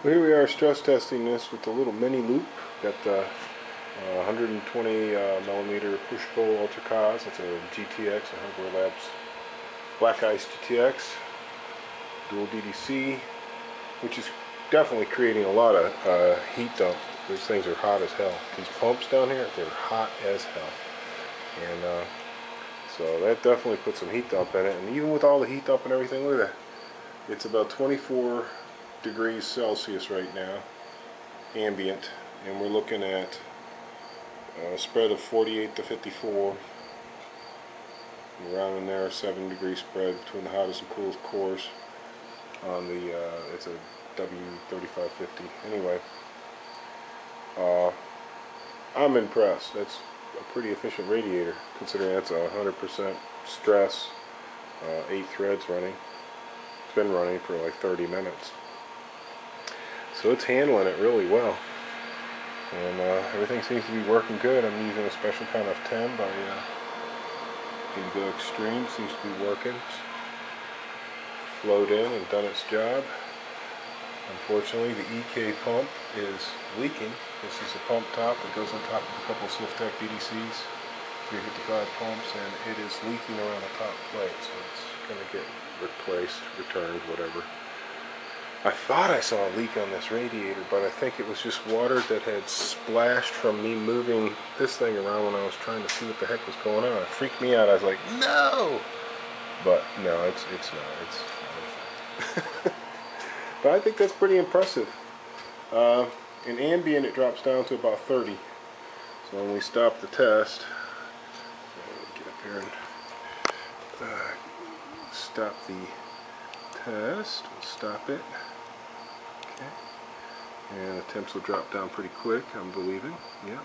Well, here we are stress testing this with the little mini loop. Got the 120 millimeter push-pull ultra cos. It's a GTX, a Hardware Labs Black Ice GTX, dual DDC, which is definitely creating a lot of heat dump. These things are hot as hell. These pumps down here, they're hot as hell. And so that definitely puts some heat dump in it. And even with all the heat dump and everything, look at that. It's about 24 degrees Celsius right now, ambient, and we're looking at a spread of 48 to 54, around in there, 7 degree spread between the hottest and coolest cores on the, it's a W3550. Anyway, I'm impressed. That's a pretty efficient radiator, considering that's 100% stress, 8 threads running. It's been running for like 30 minutes. So it's handling it really well. And everything seems to be working good. I'm using a special kind of 10 by Indigo Extreme. Seems to be working. It's flowed in and done its job. Unfortunately, the EK pump is leaking. This is a pump top that goes on top of a couple of Swift-Tech DDCs, 355 pumps, and it is leaking around the top plate. So it's going to get replaced, returned, whatever. I thought I saw a leak on this radiator, but I think it was just water that had splashed from me moving this thing around when I was trying to see what the heck was going on. It freaked me out. I was like, no! But no, it's not. But I think that's pretty impressive. In ambient, it drops down to about 30. So when we stop the test, get up here and stop the test. We'll stop it. Okay. And the temps will drop down pretty quick, I'm believing. Yeah.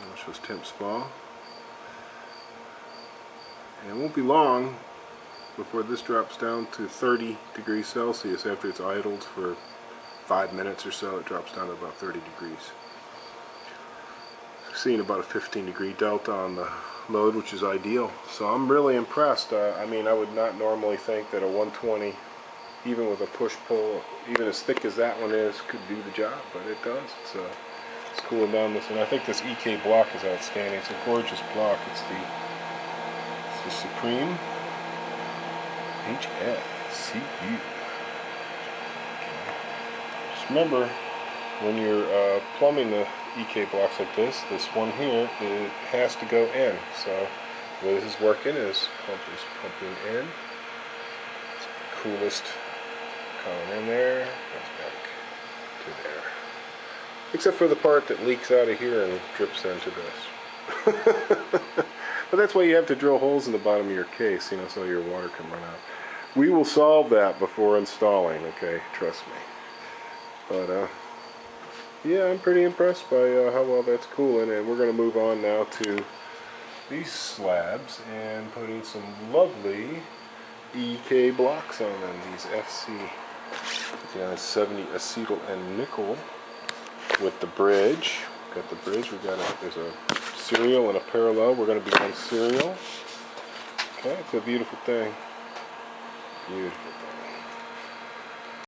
Watch those temps fall. And it won't be long before this drops down to 30 degrees Celsius. After it's idled for 5 minutes or so, it drops down to about 30 degrees. I've seen about a 15 degree delta on the load, which is ideal. So I'm really impressed. I mean, I would not normally think that a 120, even with a push-pull, even as thick as that one is, could do the job, but it does. It's cooling down this, and I think this EK block is outstanding. It's a gorgeous block. It's the Supreme HFCU. Just remember, when you're plumbing the EK blocks like this one here, it has to go in. So the way this is working is pumping in. It's the coolest coming in there, goes back to there. Except for the part that leaks out of here and drips into this. But that's why you have to drill holes in the bottom of your case, you know, so your water can run out. We will solve that before installing, okay? Trust me. But yeah, I'm pretty impressed by how well that's cooling, and we're going to move on now to these slabs and putting some lovely EK blocks on them. These FC 70 acetyl and nickel with the bridge. Got the bridge. There's a serial and a parallel. We're going to be on serial. Okay, it's a beautiful thing. Beautiful thing.